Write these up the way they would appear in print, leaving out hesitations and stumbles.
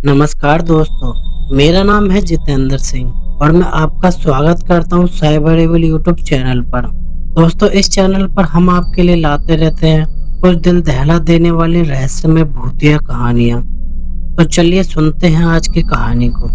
नमस्कार दोस्तों, मेरा नाम है जितेंद्र सिंह और मैं आपका स्वागत करता हूं साइबरेबल यूट्यूब चैनल पर। दोस्तों, इस चैनल पर हम आपके लिए लाते रहते हैं कुछ दिल दहला देने वाली रहस्यमय भूतिया कहानियां। तो चलिए सुनते हैं आज की कहानी को।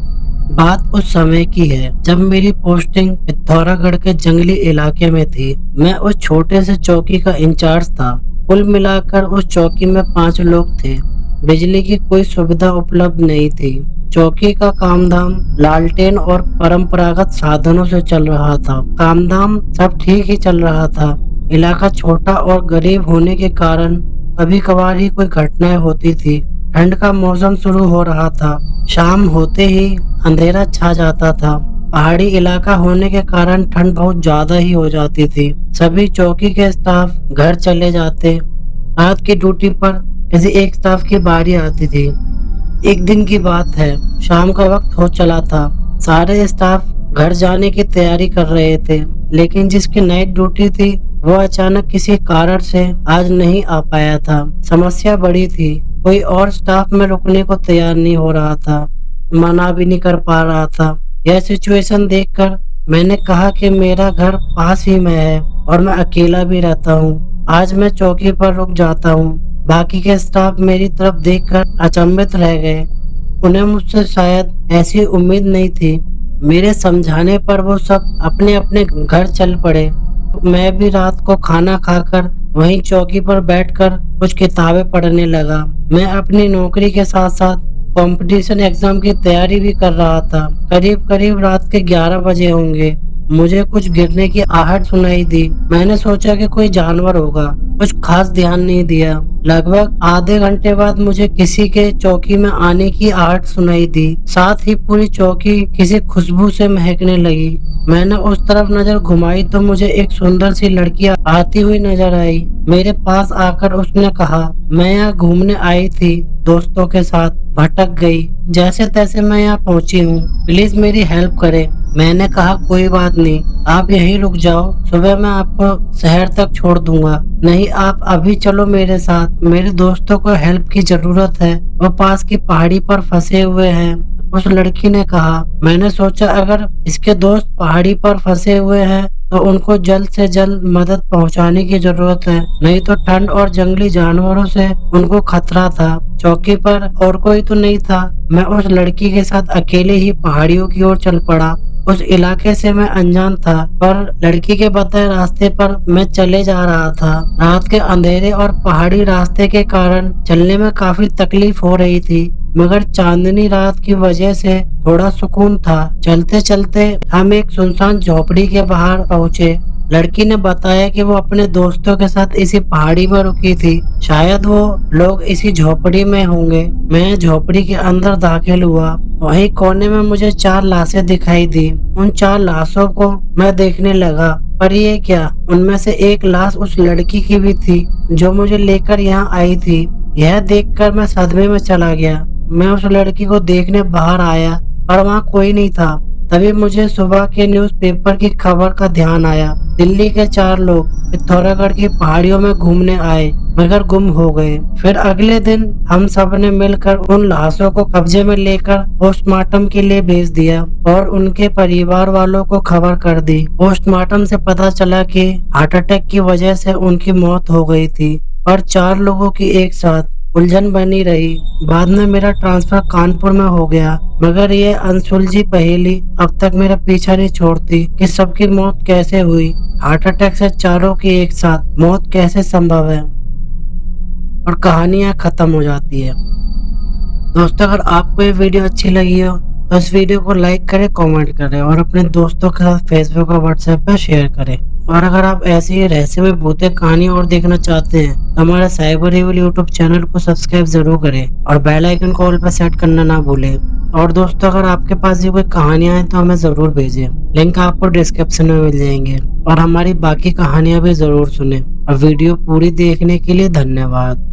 बात उस समय की है जब मेरी पोस्टिंग पिथौरागढ़ के जंगली इलाके में थी। मैं उस छोटे से चौकी का इंचार्ज था। कुल मिलाकर उस चौकी में 5 लोग थे। बिजली की कोई सुविधा उपलब्ध नहीं थी। चौकी का कामधाम लालटेन और परंपरागत साधनों से चल रहा था। कामधाम सब ठीक ही चल रहा था। इलाका छोटा और गरीब होने के कारण कभी कभार ही कोई घटनाएं होती थी। ठंड का मौसम शुरू हो रहा था। शाम होते ही अंधेरा छा जाता था। पहाड़ी इलाका होने के कारण ठंड बहुत ज्यादा ही हो जाती थी। सभी चौकी के स्टाफ घर चले जाते। रात की ड्यूटी पर किसी एक स्टाफ की बारी आती थी। एक दिन की बात है, शाम का वक्त हो चला था। सारे स्टाफ घर जाने की तैयारी कर रहे थे, लेकिन जिसकी नाइट ड्यूटी थी वो अचानक किसी कारण से आज नहीं आ पाया था। समस्या बड़ी थी। कोई और स्टाफ में रुकने को तैयार नहीं हो रहा था, मना भी नहीं कर पा रहा था। यह सिचुएशन देखकर मैंने कहा कि मेरा घर पास ही में है और मैं अकेला भी रहता हूँ। आज मैं चौकी पर रुक जाता हूँ। बाकी के स्टाफ मेरी तरफ देखकर अचंभित रह गए। उन्हें मुझसे शायद ऐसी उम्मीद नहीं थी। मेरे समझाने पर वो सब अपने अपने घर चल पड़े। मैं भी रात को खाना खाकर वहीं चौकी पर बैठकर कुछ किताबें पढ़ने लगा। मैं अपनी नौकरी के साथ साथ कंपटीशन एग्जाम की तैयारी भी कर रहा था। करीब करीब रात के 11 बजे होंगे। मुझे कुछ गिरने की आहट सुनाई दी। मैंने सोचा कि कोई जानवर होगा, कुछ खास ध्यान नहीं दिया। लगभग आधे घंटे बाद मुझे किसी के चौकी में आने की आहट सुनाई दी। साथ ही पूरी चौकी किसी खुशबू से महकने लगी। मैंने उस तरफ नजर घुमाई तो मुझे एक सुंदर सी लड़की आती हुई नजर आई। मेरे पास आकर उसने कहा, मैं यहाँ घूमने आई थी दोस्तों के साथ, भटक गई। जैसे तैसे मैं यहाँ पहुँची हूँ, प्लीज मेरी हेल्प करें। मैंने कहा, कोई बात नहीं, आप यहीं रुक जाओ, सुबह मैं आपको शहर तक छोड़ दूंगा। नहीं, आप अभी चलो मेरे साथ, मेरे दोस्तों को हेल्प की जरूरत है, वो पास की पहाड़ी पर फंसे हुए हैं। उस लड़की ने कहा। मैंने सोचा अगर इसके दोस्त पहाड़ी पर फंसे हुए हैं तो उनको जल्द से जल्द मदद पहुंचाने की जरूरत है, नहीं तो ठंड और जंगली जानवरों से उनको खतरा था। चौकी पर और कोई तो नहीं था। मैं उस लड़की के साथ अकेले ही पहाड़ियों की ओर चल पड़ा। उस इलाके से मैं अनजान था, पर लड़की के बताए रास्ते पर मैं चले जा रहा था। रात के अंधेरे और पहाड़ी रास्ते के कारण चलने में काफी तकलीफ हो रही थी, मगर चांदनी रात की वजह से थोड़ा सुकून था। चलते चलते हम एक सुनसान झोपड़ी के बाहर पहुँचे। लड़की ने बताया कि वो अपने दोस्तों के साथ इसी पहाड़ी में रुकी थी। शायद वो लोग इसी झोपड़ी में होंगे। मैं झोपड़ी के अंदर दाखिल हुआ। वहीं कोने में मुझे 4 लाशें दिखाई दी। उन 4 लाशों को मैं देखने लगा, पर ये क्या, उनमें से एक लाश उस लड़की की भी थी जो मुझे लेकर यहाँ आई थी। यह देखकर मैं सदमे में चला गया। मैं उस लड़की को देखने बाहर आया, पर वहाँ कोई नहीं था। तभी मुझे सुबह के न्यूज़पेपर की खबर का ध्यान आया। दिल्ली के 4 लोग पिथौरागढ़ की पहाड़ियों में घूमने आए मगर गुम हो गए। फिर अगले दिन हम सब ने मिलकर उन लाशों को कब्जे में लेकर पोस्टमार्टम के लिए भेज दिया और उनके परिवार वालों को खबर कर दी। पोस्टमार्टम से पता चला कि हार्ट अटैक की वजह से उनकी मौत हो गई थी, और 4 लोगों की एक साथ उलझन बनी रही। बाद में मेरा ट्रांसफर कानपुर में हो गया, मगर ये अनसुलझी पहेली अब तक मेरा पीछा नहीं छोड़ती कि सबकी मौत कैसे हुई। हार्ट अटैक से 4 की एक साथ मौत कैसे संभव है, और कहानियां खत्म हो जाती है। दोस्तों, अगर आपको ये वीडियो अच्छी लगी हो तो इस वीडियो को लाइक करें, कमेंट करें और अपने दोस्तों के साथ फेसबुक और व्हाट्सएप पर शेयर करें। और अगर आप ऐसी ही रहस्यमय भूतिया कहानी और देखना चाहते हैं तो हमारे साइबरेबल यूट्यूब चैनल को सब्सक्राइब जरूर करें और बेल आइकन को ऑल पर सेट करना ना भूलें। और दोस्तों, अगर आपके पास भी कोई कहानियां हैं तो हमें जरूर भेजें। लिंक आपको डिस्क्रिप्शन में मिल जाएंगे। और हमारी बाकी कहानियां भी जरूर सुनें। और वीडियो पूरी देखने के लिए धन्यवाद।